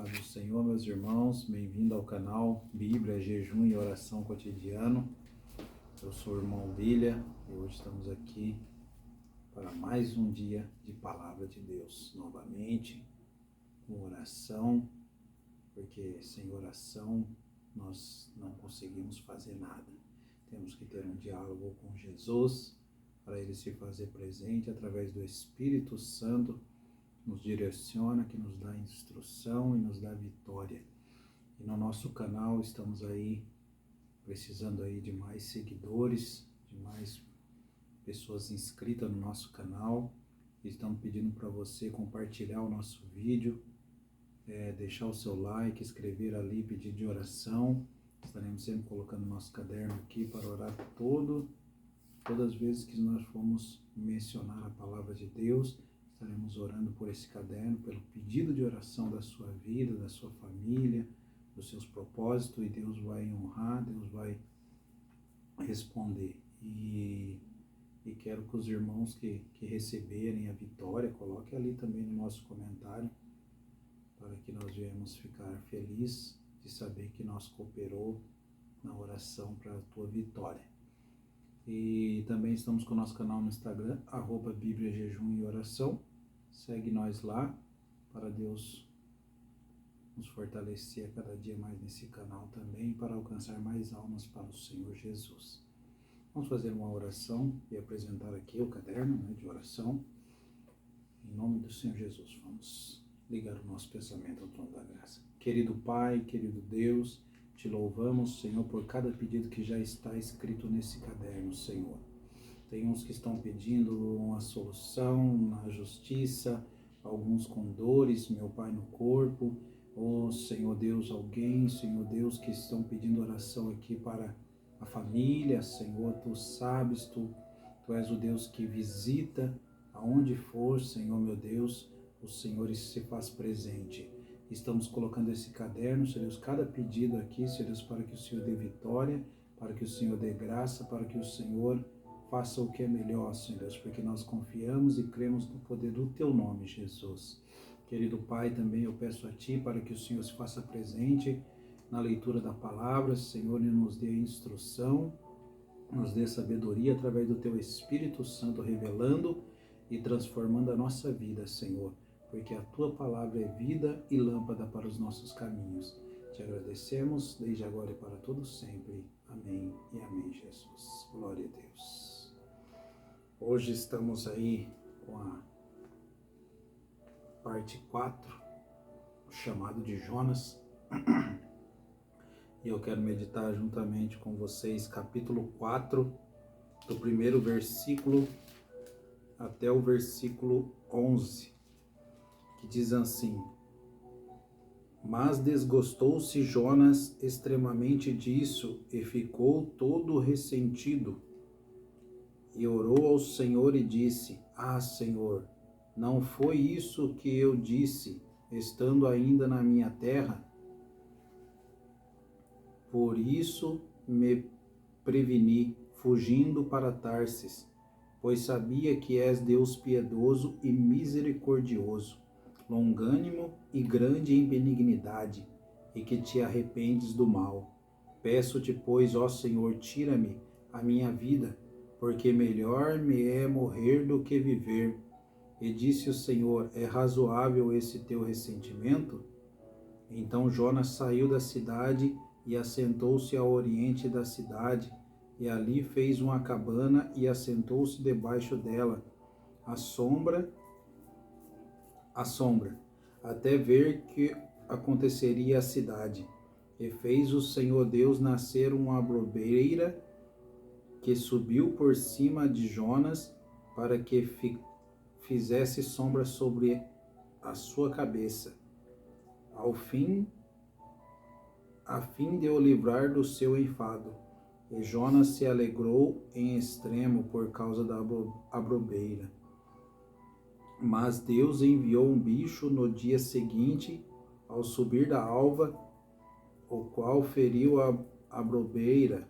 paz do Senhor, meus irmãos, bem-vindo ao canal Bíblia, Jejum e Oração Cotidiano. Eu sou o irmão William e hoje estamos aqui para mais um dia de Palavra de Deus, novamente, com oração, porque sem oração nós não conseguimos fazer nada. Temos que ter um diálogo com Jesus, para Ele se fazer presente através do Espírito Santo, nos direciona, que nos dá instrução e nos dá vitória. E no nosso canal estamos aí precisando aí de mais seguidores, de mais pessoas inscritas no nosso canal. Estamos pedindo para você compartilhar o nosso vídeo, deixar o seu like, escrever ali, pedir de oração. Estaremos sempre colocando nosso caderno aqui para orar todas as vezes que nós formos mencionar a palavra de Deus. Estaremos orando por esse caderno, pelo pedido de oração da sua vida, da sua família, dos seus propósitos, e Deus vai honrar, Deus vai responder. E quero que os irmãos que receberem a vitória, coloquem ali também no nosso comentário, para que nós venhamos ficar felizes de saber que nós cooperou na oração para a tua vitória. E também estamos com o nosso canal no Instagram, @Bíblia, Jejum e Oração. Segue nós lá, para Deus nos fortalecer a cada dia mais nesse canal também, para alcançar mais almas para o Senhor Jesus. Vamos fazer uma oração e apresentar aqui o caderno de oração. Em nome do Senhor Jesus, vamos ligar o nosso pensamento ao trono da graça. Querido Pai, querido Deus, te louvamos, Senhor, por cada pedido que já está escrito nesse caderno, Senhor. Tem uns que estão pedindo uma solução na justiça, alguns com dores, meu Pai, no corpo. Oh, Senhor Deus, alguém, Senhor Deus, que estão pedindo oração aqui para a família, Senhor. Tu sabes, Tu és o Deus que visita aonde for, Senhor, meu Deus, o Senhor se faz presente. Estamos colocando esse caderno, Senhor Deus, cada pedido aqui, Senhor Deus, para que o Senhor dê vitória, para que o Senhor dê graça, para que o Senhor faça o que é melhor, Senhor Deus, porque nós confiamos e cremos no poder do Teu nome, Jesus. Querido Pai, também eu peço a Ti para que o Senhor se faça presente na leitura da palavra, Senhor, e nos dê instrução, nos dê sabedoria através do Teu Espírito Santo, revelando e transformando a nossa vida, Senhor, porque a Tua palavra é vida e lâmpada para os nossos caminhos. Te agradecemos desde agora e para todos sempre. Amém e amém, Jesus. Glória a Deus. Hoje estamos aí com a parte 4, o chamado de Jonas. E eu quero meditar juntamente com vocês capítulo 4, do primeiro versículo até o versículo 11, que diz assim: Mas desgostou-se Jonas extremamente disso e ficou todo ressentido. E orou ao Senhor e disse: Senhor, não foi isso que eu disse, estando ainda na minha terra? Por isso me preveni, fugindo para Tarsis, pois sabia que és Deus piedoso e misericordioso, longânimo e grande em benignidade, e que te arrependes do mal. Peço-te, pois, ó Senhor, tira-me a minha vida, porque melhor me é morrer do que viver. E disse o Senhor: é razoável esse teu ressentimento? Então Jonas saiu da cidade e assentou-se ao oriente da cidade, e ali fez uma cabana e assentou-se debaixo dela, à sombra, até ver que aconteceria à cidade. E fez o Senhor Deus nascer uma abrobeira que subiu por cima de Jonas, para que fizesse sombra sobre a sua cabeça, a fim de o livrar do seu enfado. E Jonas se alegrou em extremo por causa da abrobeira. Mas Deus enviou um bicho no dia seguinte, ao subir da alva, o qual feriu a abrobeira,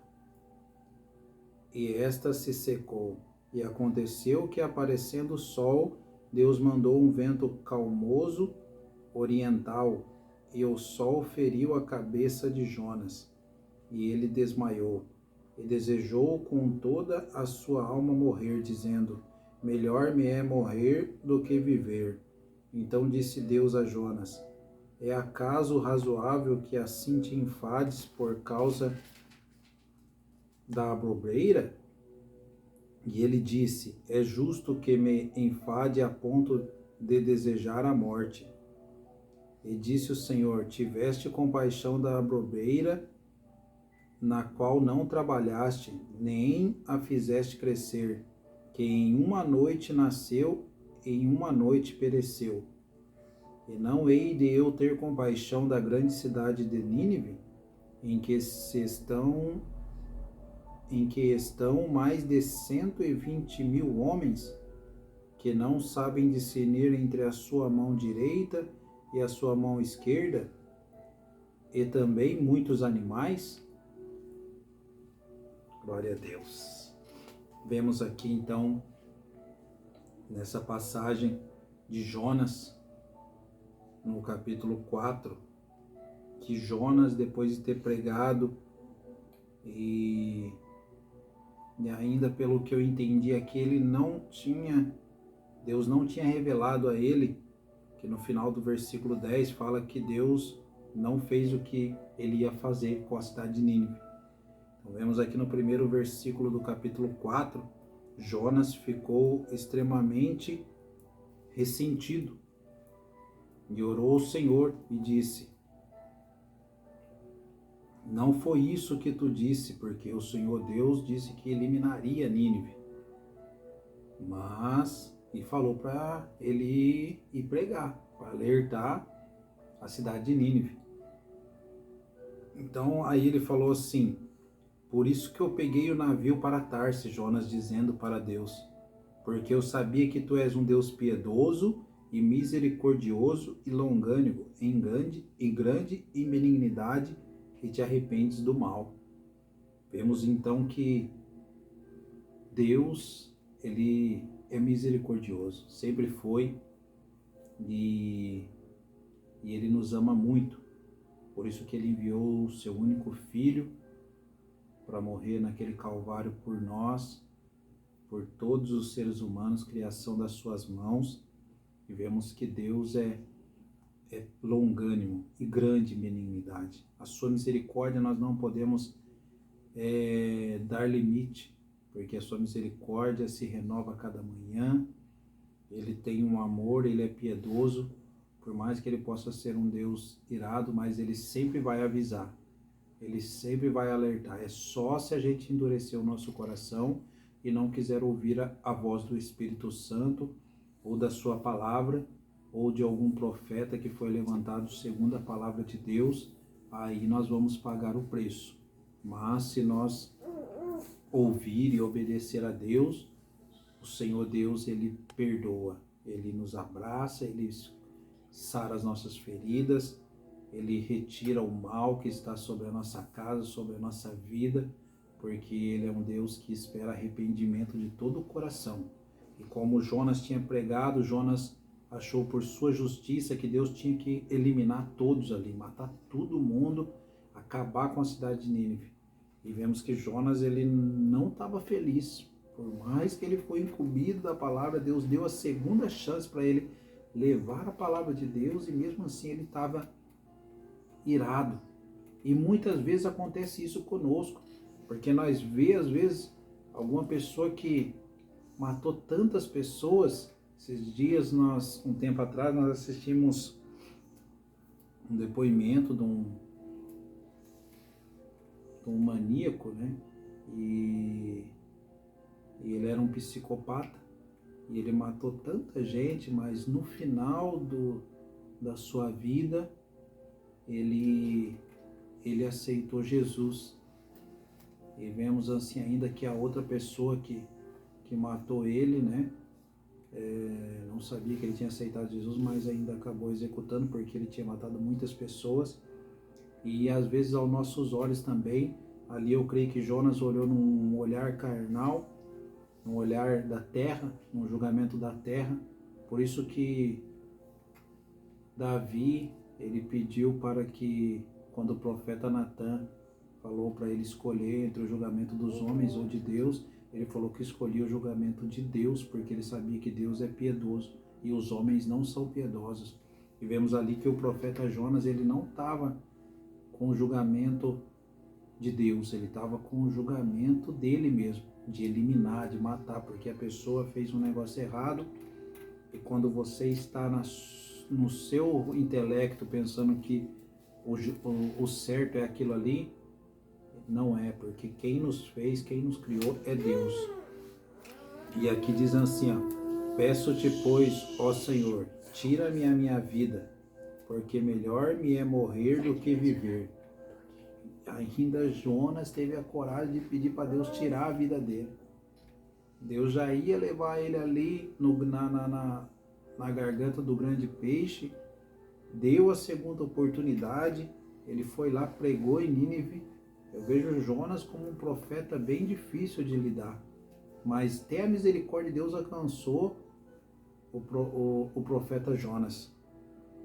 e esta se secou. E aconteceu que, aparecendo o sol, Deus mandou um vento calmoso oriental, e o sol feriu a cabeça de Jonas, e ele desmaiou, e desejou com toda a sua alma morrer, dizendo: melhor me é morrer do que viver. Então disse Deus a Jonas: é acaso razoável que assim te enfades por causa da abobreira? E ele disse: é justo que me enfade a ponto de desejar a morte. E disse o Senhor: tiveste compaixão da abobreira, na qual não trabalhaste, nem a fizeste crescer, que em uma noite nasceu, em uma noite pereceu. E não hei de eu ter compaixão da grande cidade de Nínive, em que estão mais de 120.000 homens, que não sabem discernir entre a sua mão direita e a sua mão esquerda, e também muitos animais? Glória a Deus. Vemos aqui então, nessa passagem de Jonas, no capítulo 4, que Jonas, depois de ter pregado, e ainda pelo que eu entendi aqui, Deus não tinha revelado a ele, que no final do versículo 10 fala que Deus não fez o que ele ia fazer com a cidade de Nínive. Então vemos aqui no primeiro versículo do capítulo 4, Jonas ficou extremamente ressentido e orou ao Senhor e disse: não foi isso que tu disse, porque o Senhor Deus disse que eliminaria Nínive. E falou para ele ir pregar, para alertar a cidade de Nínive. Então aí ele falou assim: por isso que eu peguei o navio para Tarsis, Jonas dizendo para Deus, porque eu sabia que tu és um Deus piedoso e misericordioso e longânimo, em grande em benignidade, e te arrependes do mal. Vemos então que Deus, ele é misericordioso, sempre foi, e ele nos ama muito. Por isso que ele enviou o seu único filho para morrer naquele Calvário por nós, por todos os seres humanos, criação das suas mãos. E vemos que Deus é longânimo e grande em benignidade. A sua misericórdia nós não podemos dar limite, porque a sua misericórdia se renova a cada manhã. Ele tem um amor, ele é piedoso, por mais que ele possa ser um Deus irado, mas ele sempre vai avisar, ele sempre vai alertar. É só se a gente endurecer o nosso coração e não quiser ouvir a voz do Espírito Santo, ou da sua palavra, ou de algum profeta que foi levantado segundo a palavra de Deus, aí nós vamos pagar o preço. Mas se nós ouvir e obedecer a Deus, o Senhor Deus, ele perdoa, ele nos abraça, ele sara as nossas feridas, ele retira o mal que está sobre a nossa casa, sobre a nossa vida, porque ele é um Deus que espera arrependimento de todo o coração. E como Jonas tinha pregado, Jonas achou por sua justiça que Deus tinha que eliminar todos ali, matar todo mundo, acabar com a cidade de Nínive. E vemos que Jonas, ele não estava feliz. Por mais que ele foi incumbido da palavra, Deus deu a segunda chance para ele levar a palavra de Deus, e mesmo assim ele estava irado. E muitas vezes acontece isso conosco, porque nós vemos, às vezes, alguma pessoa que matou tantas pessoas. Esses dias, um tempo atrás, nós assistimos um depoimento de um maníaco, né? E ele era um psicopata, e ele matou tanta gente, mas no final da sua vida, ele aceitou Jesus. E vemos assim ainda que a outra pessoa que matou ele, né? Não sabia que ele tinha aceitado Jesus, mas ainda acabou executando, porque ele tinha matado muitas pessoas. E às vezes aos nossos olhos também, ali eu creio que Jonas olhou num olhar carnal, num olhar da terra, num julgamento da terra. Por isso que Davi, ele pediu para que, quando o profeta Natã falou para ele escolher entre o julgamento dos homens ou de Deus, ele falou que escolhia o julgamento de Deus, porque ele sabia que Deus é piedoso e os homens não são piedosos. E vemos ali que o profeta Jonas, ele não estava com o julgamento de Deus, ele estava com o julgamento dele mesmo, de eliminar, de matar, porque a pessoa fez um negócio errado, e quando você está no seu intelecto pensando que o certo é aquilo ali, não é, porque quem nos fez, quem nos criou é Deus. E aqui diz assim, ó: peço-te, pois, ó Senhor, tira-me a minha vida, porque melhor me é morrer do que viver. Ainda Jonas teve a coragem de pedir para Deus tirar a vida dele. Deus já ia levar ele ali na garganta do grande peixe, deu a segunda oportunidade, ele foi lá, pregou em Nínive. Eu vejo Jonas como um profeta bem difícil de lidar, mas até a misericórdia de Deus alcançou o profeta Jonas.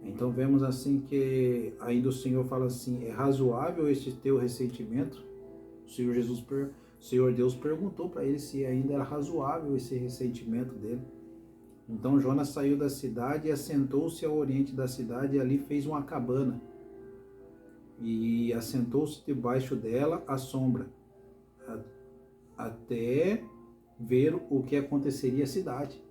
Então vemos assim que ainda o Senhor fala assim: é razoável este teu ressentimento? O Senhor Deus perguntou para ele se ainda era razoável esse ressentimento dele. Então Jonas saiu da cidade e assentou-se ao oriente da cidade, e ali fez uma cabana. E assentou-se debaixo dela à sombra, até ver o que aconteceria à cidade.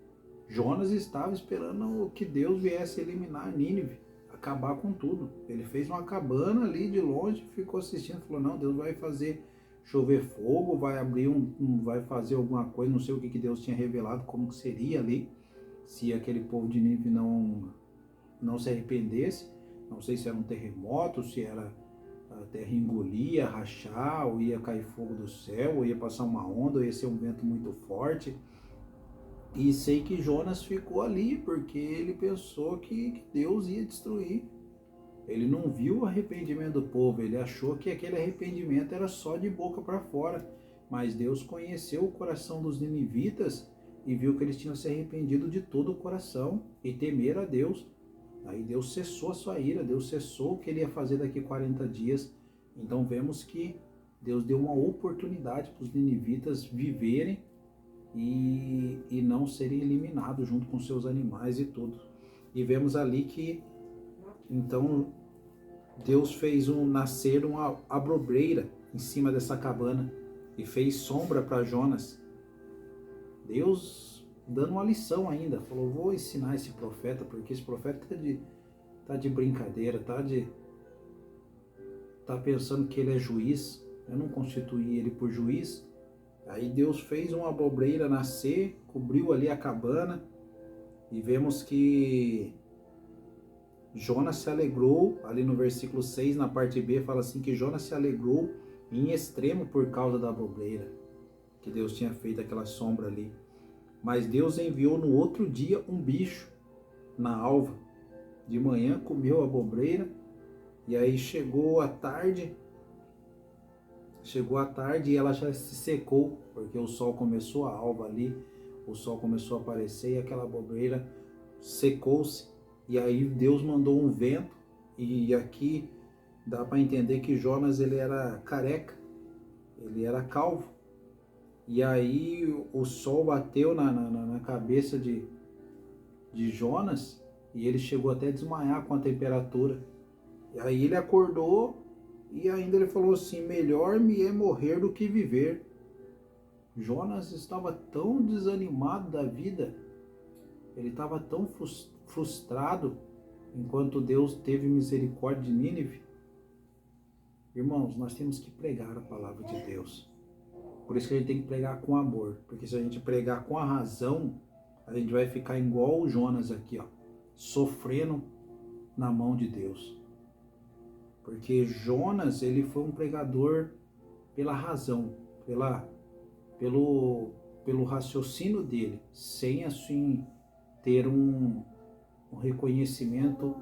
Jonas estava esperando que Deus viesse eliminar Nínive, acabar com tudo. Ele fez uma cabana ali de longe, ficou assistindo, falou: não, Deus vai fazer chover fogo, vai abrir vai fazer alguma coisa, não sei o que Deus tinha revelado, como que seria ali, se aquele povo de Nínive não se arrependesse. Não sei se era um terremoto, se era a terra engolia, rachar, ou ia cair fogo do céu, ou ia passar uma onda, ou ia ser um vento muito forte. E sei que Jonas ficou ali porque ele pensou que Deus ia destruir. Ele não viu o arrependimento do povo, ele achou que aquele arrependimento era só de boca para fora. Mas Deus conheceu o coração dos ninivitas e viu que eles tinham se arrependido de todo o coração e temer a Deus. Aí Deus cessou a sua ira, Deus cessou o que ele ia fazer daqui 40 dias. Então vemos que Deus deu uma oportunidade para os ninivitas viverem e não serem eliminados junto com seus animais e tudo. E vemos ali que então Deus fez nascer uma abobreira em cima dessa cabana e fez sombra para Jonas. Deus dando uma lição ainda, falou: vou ensinar esse profeta, porque esse profeta tá de brincadeira, tá pensando que ele é juiz, eu não constituí ele por juiz. Aí Deus fez uma abobreira nascer, cobriu ali a cabana, e vemos que Jonas se alegrou, ali no versículo 6, na parte B, fala assim que Jonas se alegrou em extremo por causa da abobreira, que Deus tinha feito aquela sombra ali. Mas Deus enviou no outro dia um bicho na alva. De manhã comeu a abobreira, e aí chegou a tarde e ela já se secou, porque o sol começou, a alva ali, o sol começou a aparecer e aquela abobreira secou-se. E aí Deus mandou um vento, e aqui dá para entender que Jonas ele era careca, ele era calvo. E aí o sol bateu na cabeça de Jonas, e ele chegou até a desmaiar com a temperatura. E aí ele acordou, e ainda ele falou assim: melhor me é morrer do que viver. Jonas estava tão desanimado da vida, ele estava tão frustrado, enquanto Deus teve misericórdia de Nínive. Irmãos, nós temos que pregar a palavra de Deus. Por isso que a gente tem que pregar com amor, porque se a gente pregar com a razão, a gente vai ficar igual o Jonas aqui, ó, sofrendo na mão de Deus. Porque Jonas, ele foi um pregador pela razão, pelo raciocínio dele, sem assim ter um reconhecimento.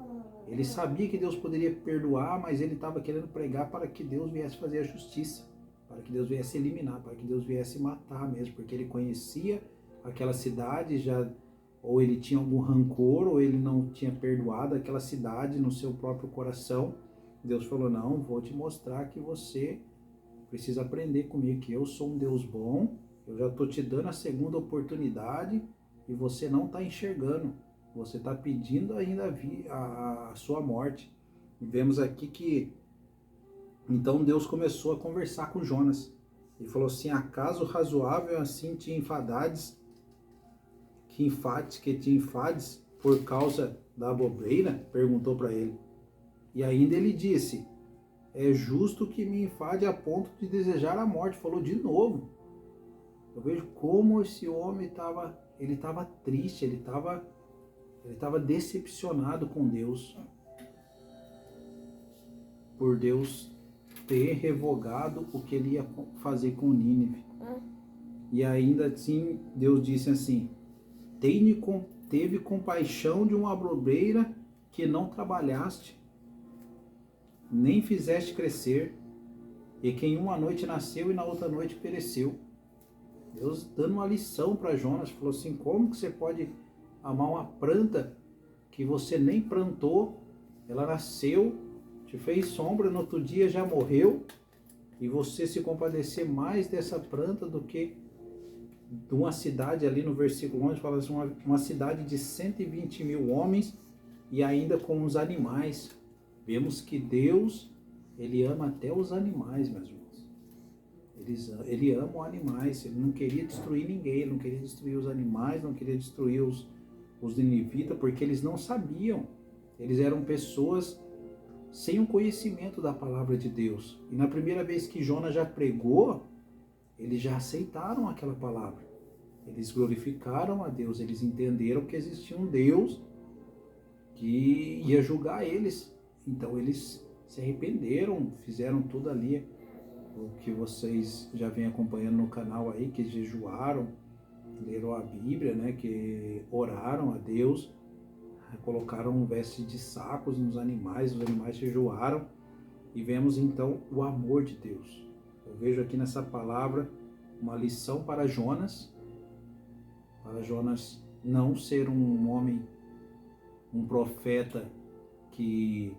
Ele sabia que Deus poderia perdoar, mas ele estava querendo pregar para que Deus viesse fazer a justiça, para que Deus viesse eliminar, para que Deus viesse matar mesmo, porque ele conhecia aquela cidade, já ou ele tinha algum rancor, ou ele não tinha perdoado aquela cidade no seu próprio coração. Deus falou, não, vou te mostrar que você precisa aprender comigo, que eu sou um Deus bom, eu já estou te dando a segunda oportunidade e você não está enxergando, você está pedindo ainda a sua morte. E vemos aqui que, então Deus começou a conversar com Jonas, e falou assim, acaso razoável assim te enfadades, que te enfades por causa da abobeira? Perguntou para ele. E ainda ele disse, é justo que me enfade a ponto de desejar a morte. Falou de novo. Eu vejo como esse homem estava triste, ele estava decepcionado com Deus, por Deus ter revogado o que ele ia fazer com Nínive. E ainda assim, Deus disse assim, teve compaixão de uma obreira que não trabalhaste, nem fizeste crescer, e que em uma noite nasceu e na outra noite pereceu. Deus dando uma lição para Jonas, falou assim, como que você pode amar uma planta que você nem plantou, ela nasceu, te fez sombra, no outro dia já morreu, e você se compadecer mais dessa planta do que de uma cidade, ali no versículo 11, fala assim, uma cidade de 120 mil homens, e ainda com os animais. Vemos que Deus, ele ama até os animais, meus irmãos. Ele ama os animais, ele não queria destruir ninguém, ele não queria destruir os animais, não queria destruir os ninivitas, porque eles não sabiam. Eles eram pessoas sem o conhecimento da palavra de Deus. E na primeira vez que Jonas já pregou, eles já aceitaram aquela palavra. Eles glorificaram a Deus, eles entenderam que existia um Deus que ia julgar eles. Então eles se arrependeram, fizeram tudo ali, o que vocês já vêm acompanhando no canal aí, que jejuaram, leram a Bíblia, né, que oraram a Deus, colocaram vestes de sacos nos animais, os animais jejuaram, e vemos então o amor de Deus. Eu vejo aqui nessa palavra uma lição para Jonas não ser um homem, um profeta que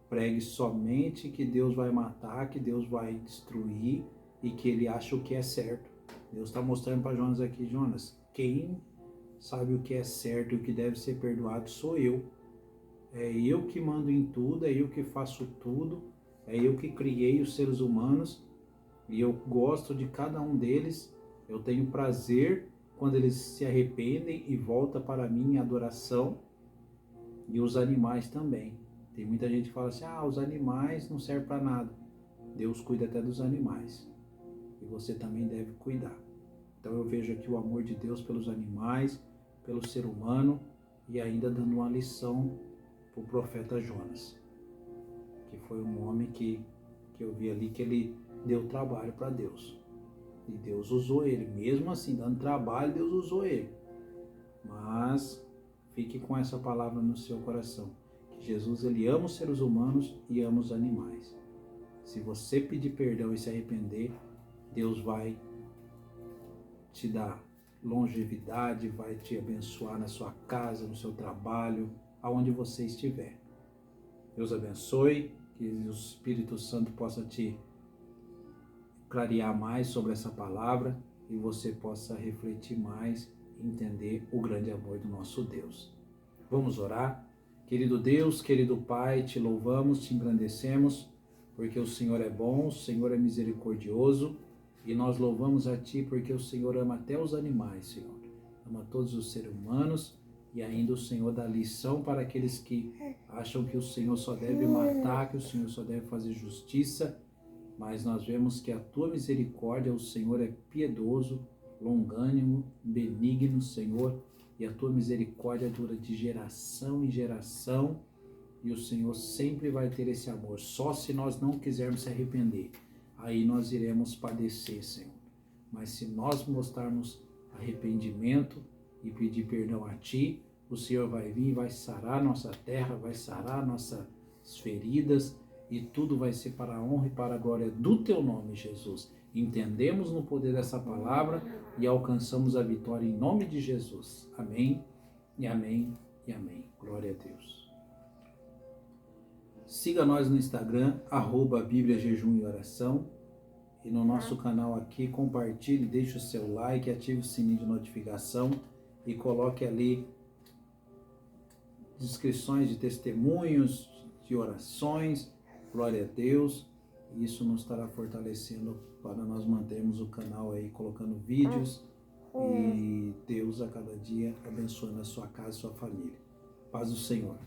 pregue somente que Deus vai matar, que Deus vai destruir e que ele acha o que é certo. Deus está mostrando para Jonas aqui, Jonas, quem sabe o que é certo e o que deve ser perdoado sou eu. É eu que mando em tudo, é eu que faço tudo, é eu que criei os seres humanos e eu gosto de cada um deles. Eu tenho prazer quando eles se arrependem e voltam para mim em adoração, e os animais também. Tem muita gente que fala assim, os animais não servem para nada. Deus cuida até dos animais. E você também deve cuidar. Então eu vejo aqui o amor de Deus pelos animais, pelo ser humano, e ainda dando uma lição para o profeta Jonas, que foi um homem que eu vi ali que ele deu trabalho para Deus. E Deus usou ele. Mesmo assim, dando trabalho, Deus usou ele. Mas fique com essa palavra no seu coração. Jesus, ele ama os seres humanos e ama os animais. Se você pedir perdão e se arrepender, Deus vai te dar longevidade, vai te abençoar na sua casa, no seu trabalho, aonde você estiver. Deus abençoe, que o Espírito Santo possa te clarear mais sobre essa palavra e você possa refletir mais e entender o grande amor do nosso Deus. Vamos orar? Querido Deus, querido Pai, te louvamos, te engrandecemos, porque o Senhor é bom, o Senhor é misericordioso, e nós louvamos a Ti porque o Senhor ama até os animais, Senhor. Ama todos os seres humanos, e ainda o Senhor dá lição para aqueles que acham que o Senhor só deve matar, que o Senhor só deve fazer justiça, mas nós vemos que a Tua misericórdia, o Senhor é piedoso, longânimo, benigno, Senhor, e a Tua misericórdia dura de geração em geração, e o Senhor sempre vai ter esse amor. Só se nós não quisermos se arrepender, aí nós iremos padecer, Senhor. Mas se nós mostrarmos arrependimento e pedir perdão a Ti, o Senhor vai vir e vai sarar nossa terra, vai sarar nossas feridas, e tudo vai ser para a honra e para a glória do Teu nome, Jesus. entendemos no poder dessa palavra e alcançamos a vitória em nome de Jesus. Amém, e amém, e amém. Glória a Deus. Siga nós no Instagram, @Bíblia, Jejum e Oração. E no nosso canal aqui, compartilhe, deixe o seu like, ative o sininho de notificação e coloque ali descrições de testemunhos, de orações. Glória a Deus. Isso nos estará fortalecendo para nós mantermos o canal aí, colocando vídeos e Deus a cada dia abençoando a sua casa e sua família. Paz do Senhor.